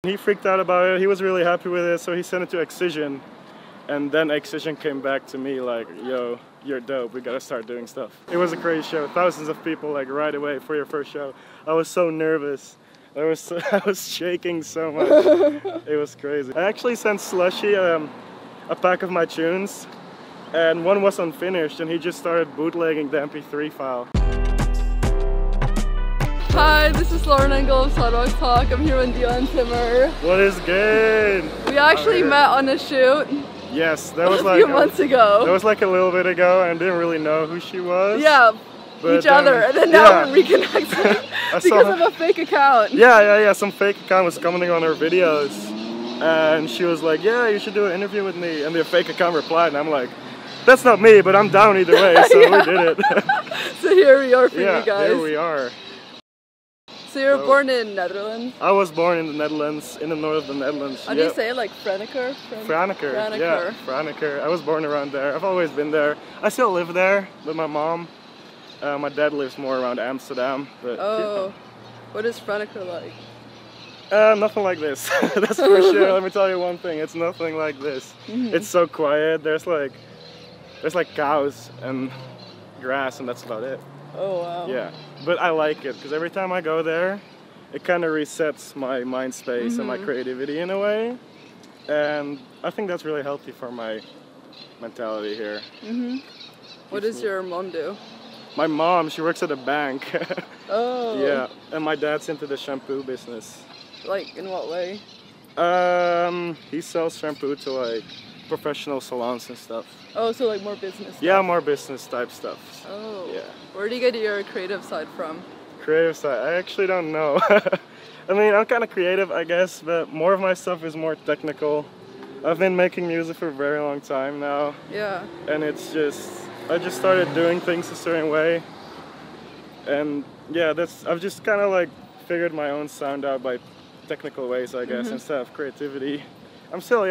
He freaked out about it. He was really happy with it, so he sent it to Excision. And then Excision came back to me like, yo, you're dope, we gotta start doing stuff. It was a crazy show, thousands of people like right away for your first show. I was so nervous. I was shaking so much. It was crazy. I actually sent Slushy a pack of my tunes, and one was unfinished, and he just started bootlegging the MP3 file. Hi, this is Lauren Engel of Sidewalk Talk. I'm here with Dion Timmer. What is good? We actually met on a shoot. Yes, that was like a few months ago. That was like a little bit ago, and I didn't really know who she was. Yeah, but each other, and then now we're reconnected because of a fake account. Yeah. Some fake account was commenting on her videos, and she was like, "Yeah, you should do an interview with me." And the fake account replied, and I'm like, "That's not me, but I'm down either way." So we did it. So here we are for you guys. Here we are. So you were born in Netherlands? I was born in the Netherlands, in the north of the Netherlands. How do you say it, like Franeker? Franeker, yeah, Franeker. I was born around there. I've always been there. I still live there with my mom. My dad lives more around Amsterdam. But, yeah. What is Franeker like? Nothing like this. That's for sure. Let me tell you one thing. It's nothing like this. It's so quiet. There's like cows and grass, and that's about it. Oh wow. Yeah, but I like it because every time I go there, it kind of resets my mind space and my creativity in a way, and I think that's really healthy for my mentality here. What does your mom do? My mom, she works at a bank. Oh. Yeah, and my dad's into the shampoo business. Like in what way? He sells shampoo to like professional salons and stuff. Oh, so like more business stuff. Yeah, more business type stuff. Oh. Yeah. Where do you get your creative side from? Creative side? I actually don't know. I mean, I'm kind of creative, I guess, but more of my stuff is more technical. I've been making music for a very long time now. Yeah. And it's just, I just started doing things a certain way. And yeah, I've just kind of like figured my own sound out by technical ways, I guess, instead of creativity. I'm still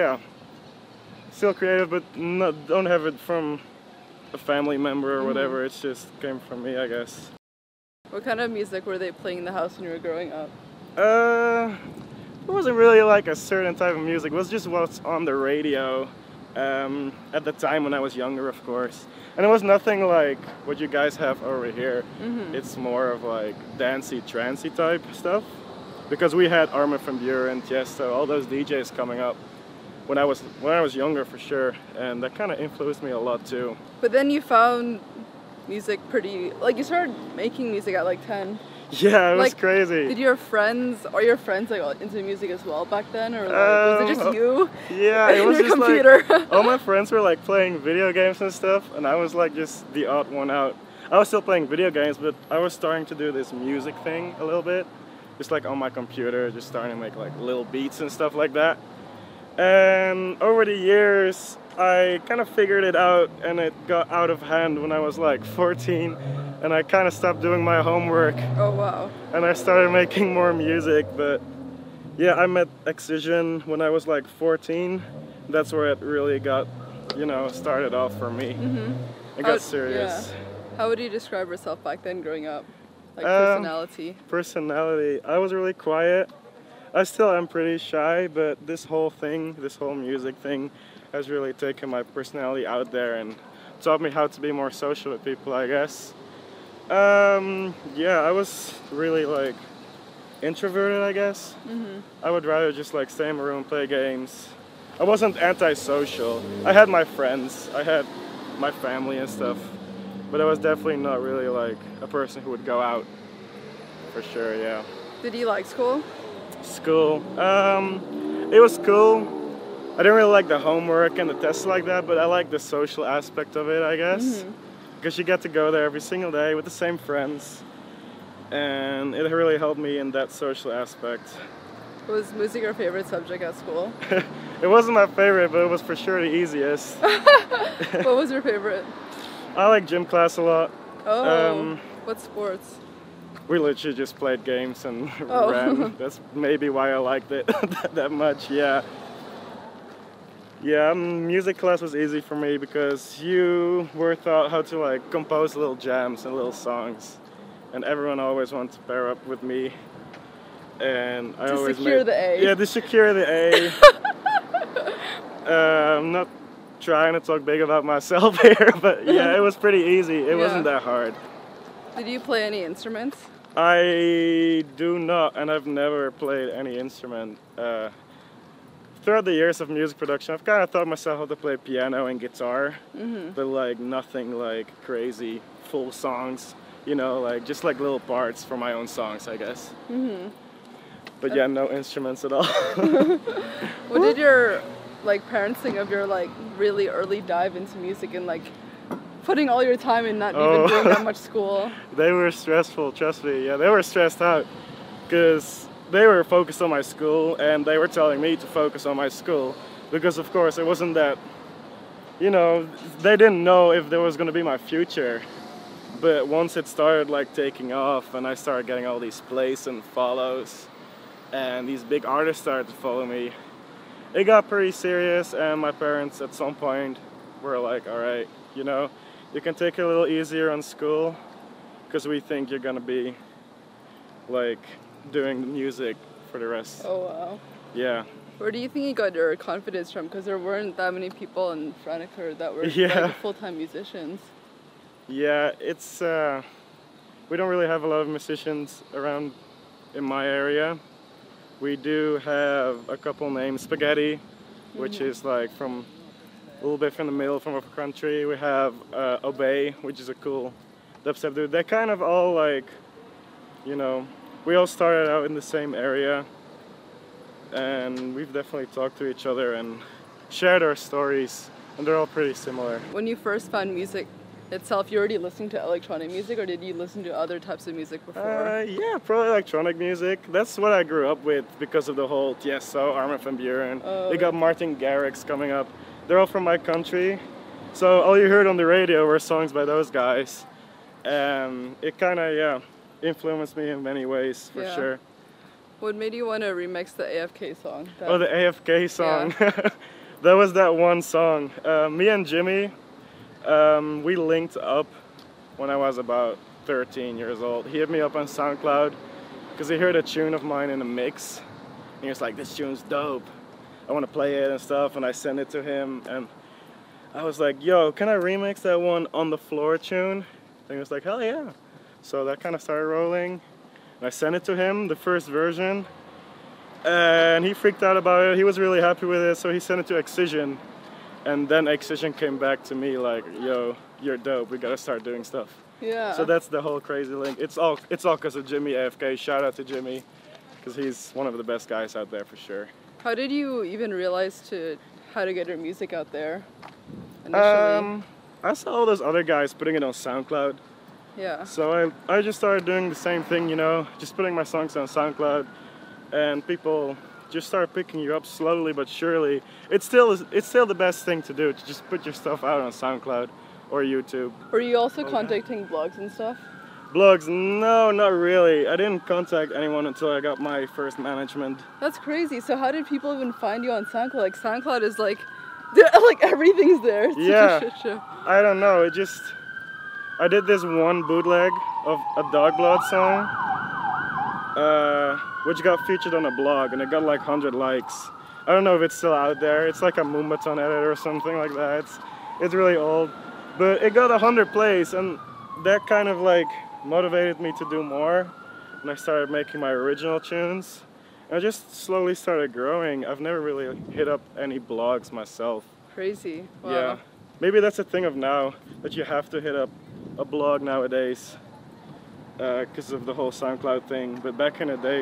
creative, but don't have it from a family member or whatever. It just came from me, I guess. What kind of music were they playing in the house when you were growing up? It wasn't really like a certain type of music. It was just what's on the radio at the time when I was younger, of course. And it was nothing like what you guys have over here. It's more of like dancey, trancey type stuff. Because we had Armin van Buuren, Tiesto, all those DJs coming up when I was younger, for sure, and that kind of influenced me a lot too. But then you found music you started making music at like 10. Yeah, it was crazy. Did your friends like into music as well back then, or like, was it just you? Yeah, it was your just computer? Like all my friends were like playing video games and stuff, and I was like just the odd one out. I was still playing video games, but I was starting to do this music thing a little bit, just like on my computer, just starting to make like little beats and stuff like that. And over the years, I kind of figured it out, and it got out of hand when I was like 14, and I kind of stopped doing my homework. Oh wow. And I started making more music, but yeah, I met Excision when I was like 14. That's where it really got, started off for me. It got serious. Yeah. How would you describe yourself back then growing up? Like personality? Personality, I was really quiet. I still am pretty shy, but this whole music thing has really taken my personality out there and taught me how to be more social with people, I guess. Yeah, I was really like introverted, I guess. I would rather just like stay in my room and play games. I wasn't antisocial. I had my friends, I had my family and stuff, but I was definitely not really like a person who would go out, for sure, yeah. Did you like school? School. It was cool. I didn't really like the homework and the tests like that, but I like the social aspect of it, I guess. Because you get to go there every single day with the same friends, and it really helped me in that social aspect. Was music your favorite subject at school? It wasn't my favorite, but it was for sure the easiest. What was your favorite? I like gym class a lot. Oh, what sports? We literally just played games and ran. That's maybe why I liked it that much, yeah. Yeah, music class was easy for me because you were taught how to like compose little jams and little songs. And everyone always wanted to pair up with me. and I To always secure the A. Yeah, to secure the A. I'm not trying to talk big about myself here, but yeah, it was pretty easy. It wasn't that hard. Did you play any instruments? I do not, and I've never played any instrument. Throughout the years of music production, I've kind of taught myself how to play piano and guitar, but like nothing like crazy full songs, you know, like just like little parts for my own songs, I guess. But yeah, no instruments at all. What did your parents think of your really early dive into music and putting all your time in not even doing that much school? They were stressful, trust me. Yeah, they were stressed out because they were focused on my school and they were telling me to focus on my school because of course it wasn't that, you know, they didn't know if there was going to be my future. But once it started taking off and I started getting all these plays and follows and these big artists started to follow me, it got pretty serious, and my parents at some point were like, all right, you know, you can take it a little easier on school because we think you're gonna be doing music for the rest. Oh wow. Yeah. Where do you think you got your confidence from? Because there weren't that many people in Franeker that were full-time musicians. Yeah, it's we don't really have a lot of musicians around in my area. We do have a couple names, Spaghetti, which is from a little bit from the middle from our country. We have Obey, which is a cool dubstep dude. They're kind of all you know, we all started out in the same area, and we've definitely talked to each other and shared our stories, and they're all pretty similar. When you first found music itself, you already listened to electronic music, or did you listen to other types of music before? Yeah, probably electronic music. That's what I grew up with because of the whole Tiesto, Armin van Buuren. They got Martin Garrix coming up. They're all from my country. So all you heard on the radio were songs by those guys. It kind of, influenced me in many ways, for sure. What made you want to remix the AFK song? The AFK song. Yeah. That was that one song. Me and Jimmy, we linked up when I was about 13 years old. He hit me up on SoundCloud because he heard a tune of mine in a mix. And he was like, this tune's dope. I want to play it and stuff. And I sent it to him. And I was like, yo, can I remix that one On the Floor tune? And he was like, hell yeah. So that kind of started rolling. And I sent it to him, the first version. And he freaked out about it. He was really happy with it. So he sent it to Excision. And then Excision came back to me like, yo, you're dope, we gotta start doing stuff. Yeah. So that's the whole crazy link. It's all because of Jimmy AFK. Shout out to Jimmy, because he's one of the best guys out there for sure. How did you even realize how to get your music out there initially? I saw all those other guys putting it on SoundCloud. Yeah. So I just started doing the same thing, you know, just putting my songs on SoundCloud, and people just start picking you up slowly but surely. It's still the best thing to do, to just put your stuff out on SoundCloud or YouTube. Were you also contacting blogs and stuff? Blogs? No, not really. I didn't contact anyone until I got my first management. That's crazy. So how did people even find you on SoundCloud? SoundCloud is everything's there. It's such a shit show. I don't know. I did this one bootleg of a Dog Blood song, which got featured on a blog, and it got 100 likes. I don't know if it's still out there. It's like a Moombahton edit or something like that. It's really old, but it got 100 plays, and that kind of motivated me to do more. And I started making my original tunes. And I just slowly started growing. I've never really hit up any blogs myself. Crazy. Wow. Yeah, maybe that's a thing of now, that you have to hit up a blog nowadays. Because of the whole SoundCloud thing, but back in the day,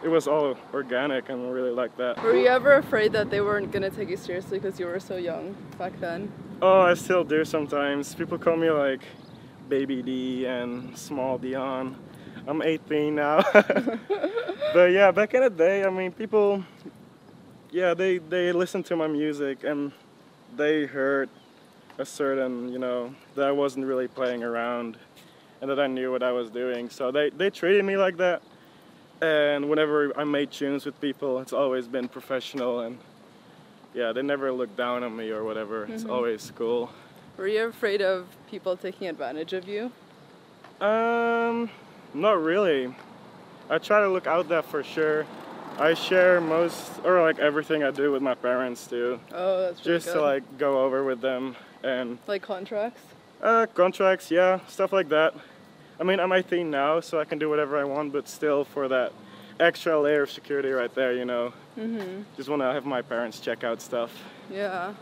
it was all organic, and I really liked that. Were you ever afraid that they weren't gonna take you seriously because you were so young back then? Oh, I still do sometimes. People call me Baby D and Small Dion. I'm 18 now. But yeah, back in the day, I mean, people, they listened to my music and they heard a certain, that I wasn't really playing around, and that I knew what I was doing. So they treated me like that. And whenever I made tunes with people, it's always been professional, and yeah, they never looked down on me or whatever. It's always cool. Were you afraid of people taking advantage of you? Not really. I try to look out that for sure. I share most, or like everything I do with my parents too. Oh, that's really just good. to like go over with them and Like contracts? contracts, yeah, stuff like that. I mean, I'm 18 now, so I can do whatever I want, but still for that extra layer of security right there, you know. Just want to have my parents check out stuff. Yeah.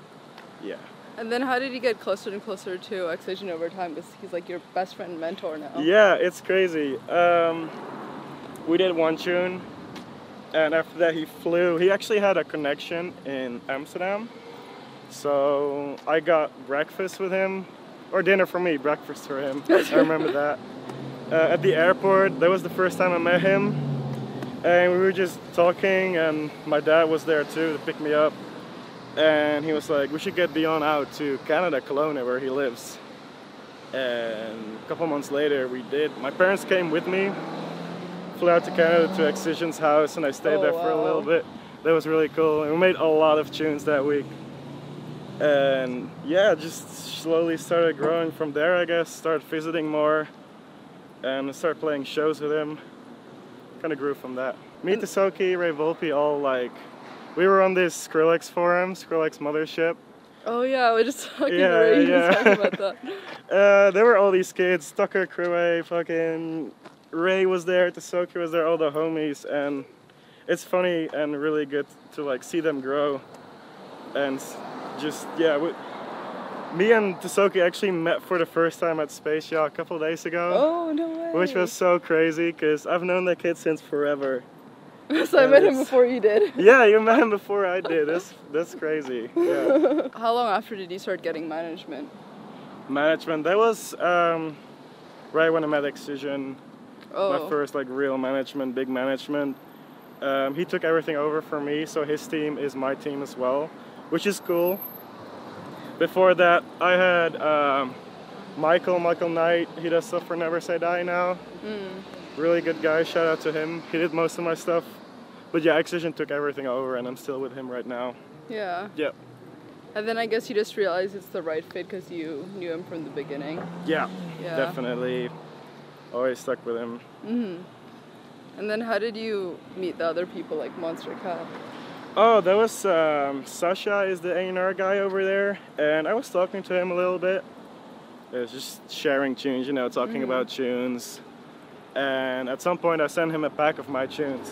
Yeah. And then how did you get closer and closer to Excision over time? Because he's like your best friend and mentor now. Yeah, it's crazy. We did one tune, and after that he flew. He actually had a connection in Amsterdam, so I got breakfast with him, or dinner for me, breakfast for him. I remember that. At the airport, that was the first time I met him, and we were just talking, and my dad was there too to pick me up. And he was like, we should get Dion out to Canada, Kelowna, where he lives. And a couple months later, we did. My parents came with me, flew out to Canada to Excision's house, and I stayed there for a little bit. That was really cool. And we made a lot of tunes that week. And yeah, just slowly started growing from there, I guess. Started visiting more, and started playing shows with him. Kind of grew from that. Me, Tisoki, Ray Volpe, all like, we were on this Skrillex forum, Skrillex Mothership. Oh yeah, we were just talking about that. There were all these kids, Tucker, Cruay, fucking Ray was there, Tisoki was there, all the homies, and it's funny and really good to like see them grow. And just, yeah, me and Tisoki actually met for the first time at Space Yacht a couple days ago. Oh, no way. Which was so crazy, because I've known that kid since forever. So I met him before you did. Yeah, you met him before I did. That's crazy. Yeah. How long after did you start getting management? Management, that was right when I met Excision. My first like real management, big management. He took everything over for me, so his team is my team as well, which is cool. Before that, I had Michael Knight. He does stuff for Never Say Die now. Really good guy, shout out to him. He did most of my stuff. But yeah, Excision took everything over, and I'm still with him right now. Yeah. Yep. And then I guess you just realized it's the right fit because you knew him from the beginning. Yeah, definitely. Always stuck with him. And then how did you meet the other people like Monstercat? Oh, that was Sasha is the A&R guy over there, and I was talking to him a little bit. It was just sharing tunes, you know, talking about tunes. And at some point I sent him a pack of my tunes.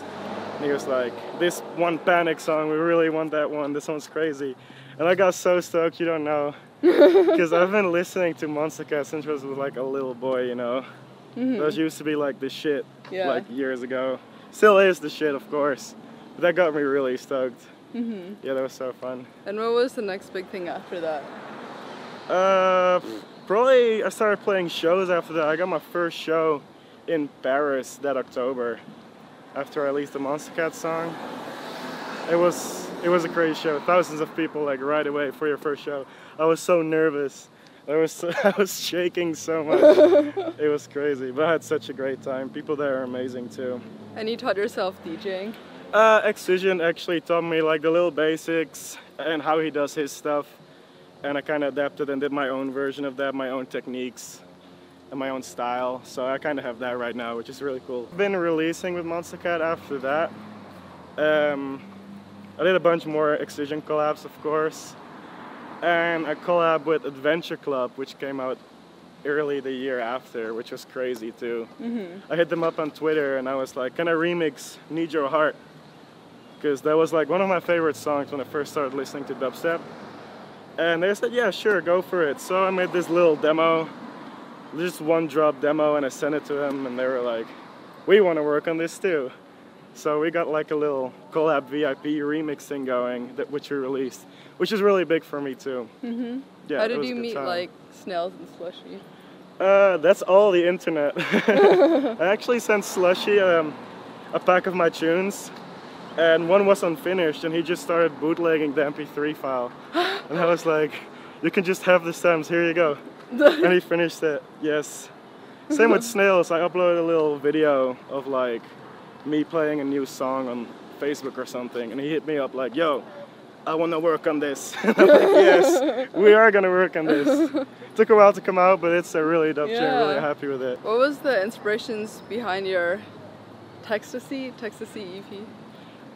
And he was like, this one Panic song, we really want that one, this one's crazy. And I got so stoked, you don't know. Because I've been listening to Monstercat since I was like a little boy, you know. Those used to be like the shit, like years ago. Still is the shit, of course. But that got me really stoked. Yeah, that was so fun. And what was the next big thing after that? Probably I started playing shows after that. I got my first show in Paris that October after I released the Monstercat song. It was a crazy show. Thousands of people like right away for your first show. I was so nervous. I was shaking so much. It was crazy, but I had such a great time. People there are amazing too. And you taught yourself DJing? Excision actually taught me like the little basics and how he does his stuff. And I kind of adapted and did my own version of that, my own techniques and my own style. So I kind of have that right now, which is really cool. I've been releasing with Monstercat after that. I did a bunch more Excision collabs, of course. And a collab with Adventure Club, which came out early the year after, which was crazy too. I hit them up on Twitter and I was like, can I remix Need Your Heart? Because that was like one of my favorite songs when I first started listening to dubstep. And they said, yeah, sure, go for it. So I made this little demo, just one drop demo, and I sent it to them and they were like, we want to work on this too. So we got like a little collab VIP remix thing going, which we released, which is really big for me too. Yeah, how did you meet like Snails and Slushy? That's all the internet. I actually sent Slushy a pack of my tunes, and one was unfinished, and he just started bootlegging the MP3 file. And I was like, you can just have the stems, here you go. And he finished it, yes. Same with Snails, I uploaded a little video of like me playing a new song on Facebook or something, and he hit me up like, yo, I want to work on this. I'm like, yes, we are going to work on this. Took a while to come out, but it's a really dope tune, really happy with it. What was the inspirations behind your Texasy EP?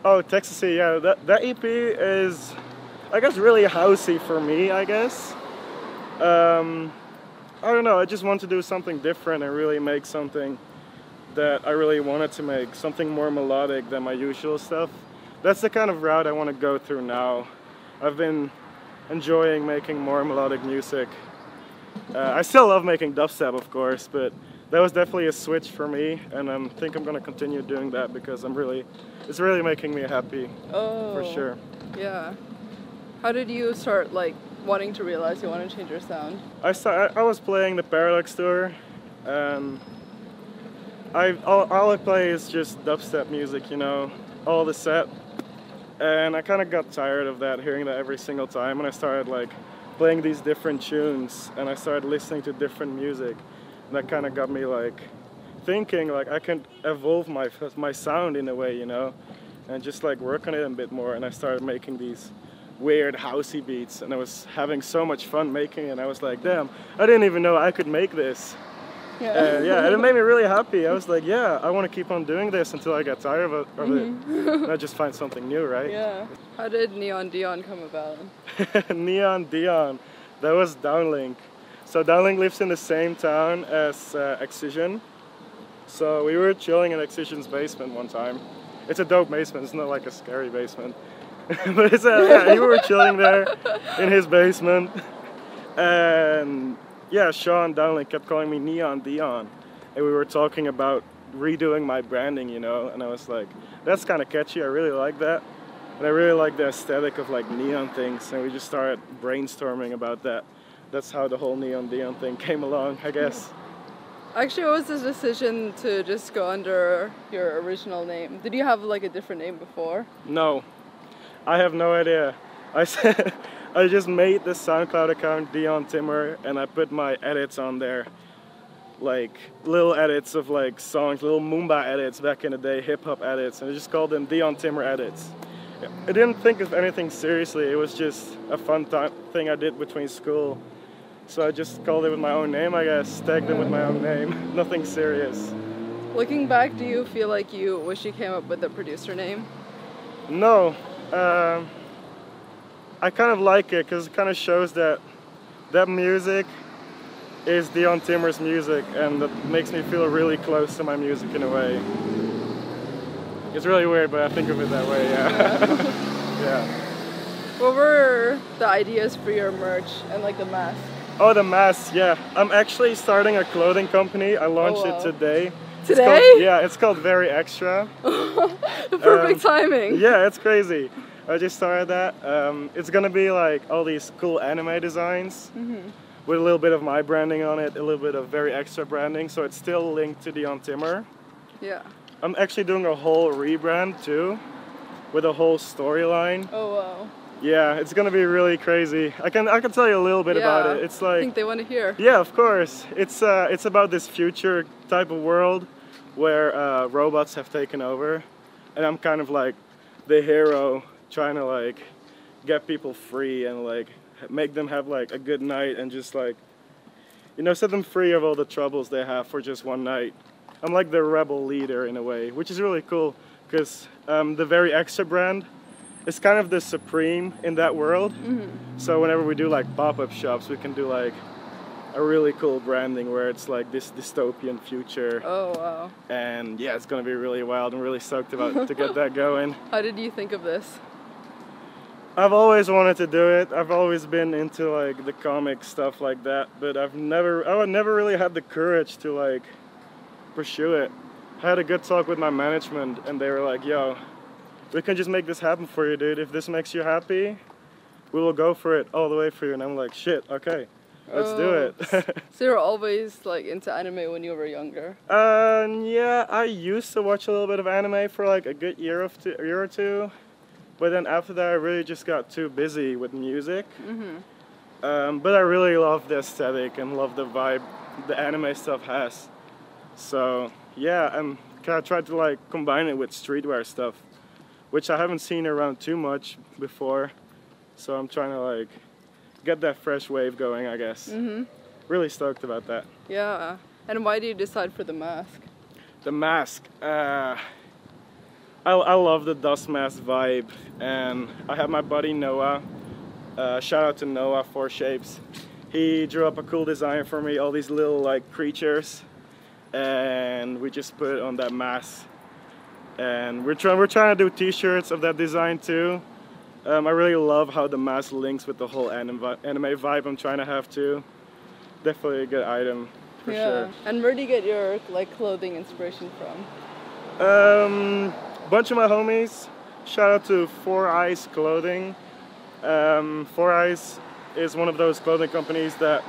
Oh, Texasy, yeah. That EP is, I guess, really housey for me, I guess. I don't know, I just want to do something different and really make something that I really wanted to make, something more melodic than my usual stuff. That's the kind of route I want to go through now. I've been enjoying making more melodic music. I still love making dubstep, of course, but that was definitely a switch for me, and I think I'm going to continue doing that because it's really making me happy. Oh, for sure. Yeah. How did you start wanting to realize you want to change your sound? I was playing the Paradox tour, and all I play is just dubstep music, you know, all the set. And I kind of got tired of that, hearing that every single time, and I started playing these different tunes, and I started listening to different music. And that kind of got me thinking I can evolve my sound in a way, you know, and just work on it a bit more. And I started making these weird housey beats, and I was having so much fun making it, and I was like, damn, I didn't even know I could make this. Yeah. Yeah, and it made me really happy. I was like, yeah, I want to keep on doing this until I get tired of it. And I just find something new, right? Yeah. How did Neon Dion come about? Neon Dion, that was Downlink. So Downlink lives in the same town as Excision. So we were chilling in Excision's basement one time. It's a dope basement, it's not like a scary basement. But we were chilling there in his basement. And yeah, Sean Downlink kept calling me Neon Dion. And we were talking about redoing my branding, you know. And I was like, that's kind of catchy, I really like that. And I really like the aesthetic of neon things. And we just started brainstorming about that. That's how the whole Neon Dion thing came along, I guess. Actually, what was the decision to just go under your original name? Did you have a different name before? No, I have no idea. I just made the SoundCloud account Dion Timmer, and I put my edits on there. Little edits of songs, little Moomba edits back in the day, hip hop edits, and I just called them Dion Timmer edits. I didn't think of anything seriously, it was just a fun thing I did between school. So I just called it with my own name, I guess, tagged them with my own name, nothing serious. Looking back, do you feel like you wish you came up with a producer name? No, I kind of like it because it kind of shows that music is Dion Timmer's music, and that makes me feel really close to my music in a way. It's really weird, but I think of it that way, yeah. Yeah. What were the ideas for your merch and the mask? Oh, the mask, yeah. I'm actually starting a clothing company. I launched it today. Today? It's called Very Extra. The perfect timing. Yeah, it's crazy. I just started that. It's gonna be all these cool anime designs with a little bit of my branding on it, a little bit of Very Extra branding, so it's still linked to Dion Timmer. Yeah. I'm actually doing a whole rebrand too, with a whole storyline. Oh wow. Yeah, it's gonna be really crazy. I can tell you a little bit about it. It's I think they want to hear. Yeah, of course. It's about this future type of world where robots have taken over, and I'm kind of the hero trying to get people free and make them have a good night and just set them free of all the troubles they have for just one night. I'm the rebel leader in a way, which is really cool because the Very Extra brand is kind of the supreme in that world. So whenever we do pop-up shops, we can do a really cool branding where it's this dystopian future. Oh wow. And yeah, it's gonna be really wild. I'm really stoked to get that going. How did you think of this? I've always wanted to do it. I've always been into the comic stuff like that, but I never really had the courage to pursue it. I had a good talk with my management, and they were like, yo, we can just make this happen for you, dude. If this makes you happy, we will go for it all the way for you. And I'm like, shit, okay, let's do it. So you were always into anime when you were younger? Yeah, I used to watch a little bit of anime for a good year or two. But then after that, I really just got too busy with music. But I really love the aesthetic and love the vibe the anime stuff has. So yeah, I'm kind of tried to combine it with streetwear stuff, which I haven't seen around too much before. So I'm trying to get that fresh wave going, I guess. Really stoked about that. Yeah. And why did you decide for the mask? The mask. I love the dust mask vibe, and I have my buddy Noah. Shout out to Noah for Shapes. He drew up a cool design for me, all these little like creatures, and we just put it on that mask. And we're trying to do t-shirts of that design too. I really love how the mask links with the whole anime vibe I'm trying to have too. Definitely a good item for sure. And where do you get your like clothing inspiration from? Bunch of my homies. Shout out to Four Eyes Clothing. Four Eyes is one of those clothing companies that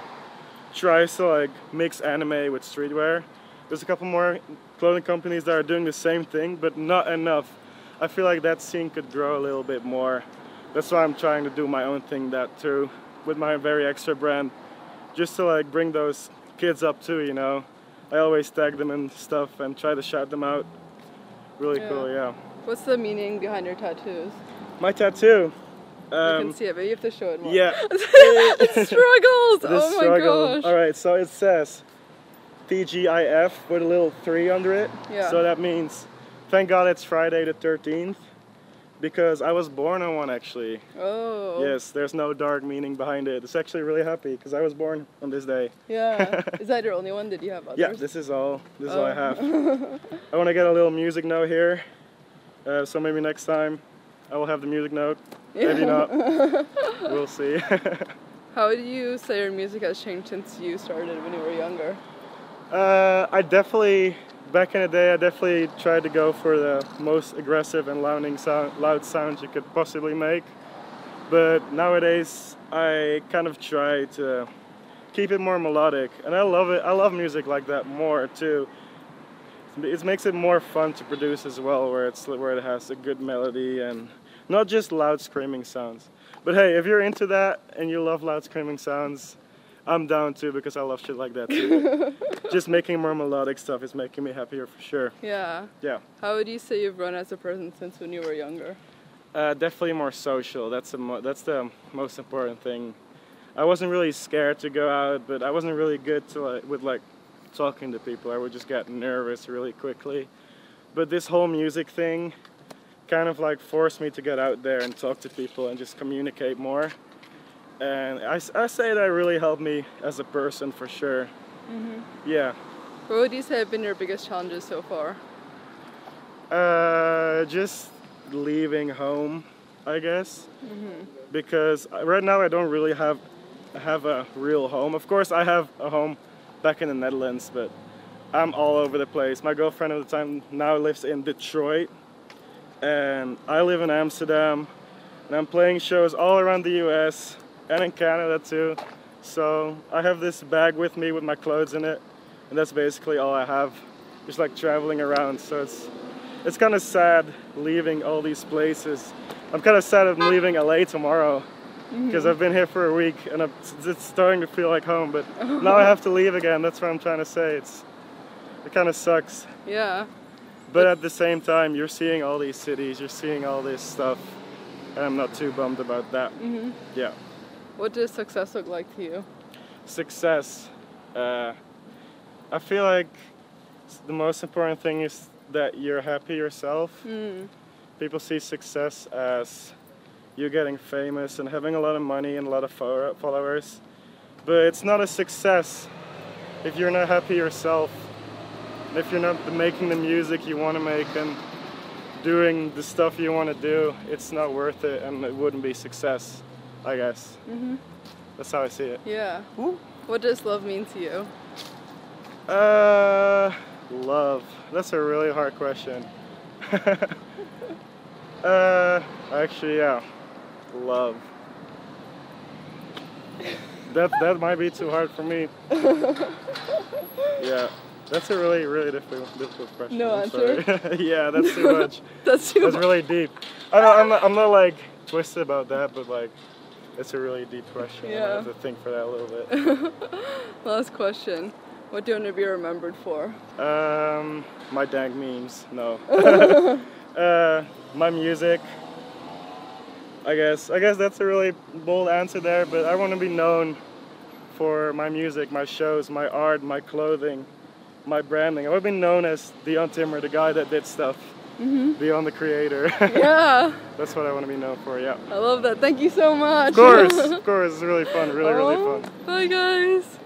tries to like mix anime with streetwear. There's a couple more clothing companies that are doing the same thing, but not enough. I feel like that scene could grow a little bit more. That's why I'm trying to do my own thing that too, with my very extra brand, just to like bring those kids up too, you know. I always tag them and stuff and try to shout them out. Really cool, yeah. What's the meaning behind your tattoos? My tattoo. I can see it, but you have to show it more. Yeah. It struggles! Oh my gosh. Alright, so it says TGIF with a little 3 under it. Yeah. So that means, thank God it's Friday the 13th, because I was born on one actually. Oh. Yes, there's no dark meaning behind it. It's actually really happy because I was born on this day. Yeah. Is that your only one? Did you have others? Yeah, this is all I have. I want to get a little music note here. So maybe next time I will have the music note. Maybe not. We'll see. How do you say your music has changed since you started when you were younger? Back in the day, I definitely tried to go for the most aggressive and loud sounds you could possibly make. But nowadays, I kind of try to keep it more melodic. And I love it. I love music like that more too. It makes it more fun to produce as well, where it has a good melody and not just loud screaming sounds. But hey, if you're into that and you love loud screaming sounds, I'm down too, because I love shit like that too. Just making more melodic stuff is making me happier for sure. Yeah. Yeah. How would you say you've grown as a person since when you were younger? Definitely more social. That's the most important thing. I wasn't really scared to go out, but I wasn't really good with talking to people. I would just get nervous really quickly. But this whole music thing kind of like forced me to get out there and talk to people and just communicate more. And I say that really helped me as a person for sure. Mm-hmm. Yeah. What would you say have been your biggest challenges so far? Just leaving home, I guess. Mm-hmm. Because right now I don't really have a real home. Of course I have a home back in the Netherlands, but I'm all over the place. My girlfriend at the time now lives in Detroit, and I live in Amsterdam, and I'm playing shows all around the US and in Canada too. So I have this bag with me with my clothes in it, and that's basically all I have, just like traveling around. So it's kind of sad leaving all these places. I'm kind of sad I'm leaving LA tomorrow, because I've been here for a week and it's starting to feel like home, but now I have to leave again. That's what I'm trying to say. It kind of sucks. Yeah. But at the same time, you're seeing all these cities, you're seeing all this stuff, and I'm not too bummed about that. Mm-hmm. Yeah. What does success look like to you? Success. I feel like the most important thing is that you're happy yourself. Mm. People see success as you getting famous and having a lot of money and a lot of followers. But it's not a success if you're not happy yourself. If you're not making the music you want to make and doing the stuff you want to do, it's not worth it, and it wouldn't be success, I guess. Mm-hmm. That's how I see it. Yeah. Ooh. What does love mean to you? Love. That's a really hard question. Actually, yeah. Love. That might be too hard for me. Yeah. That's a really, really difficult question. No answer? Yeah, that's too much. That's really deep. I'm not like twisted about that, but like it's a really deep question. Yeah. I have to think for that a little bit. Last question. What do you want to be remembered for? My dank memes. No. My music. I guess that's a really bold answer there, but I want to be known for my music, my shows, my art, my clothing, my branding. I want to be known as Dion Timmer, the guy that did stuff. Dion the creator. Yeah. That's what I want to be known for, yeah. I love that. Thank you so much. Of course, it's really fun, really fun. Bye guys.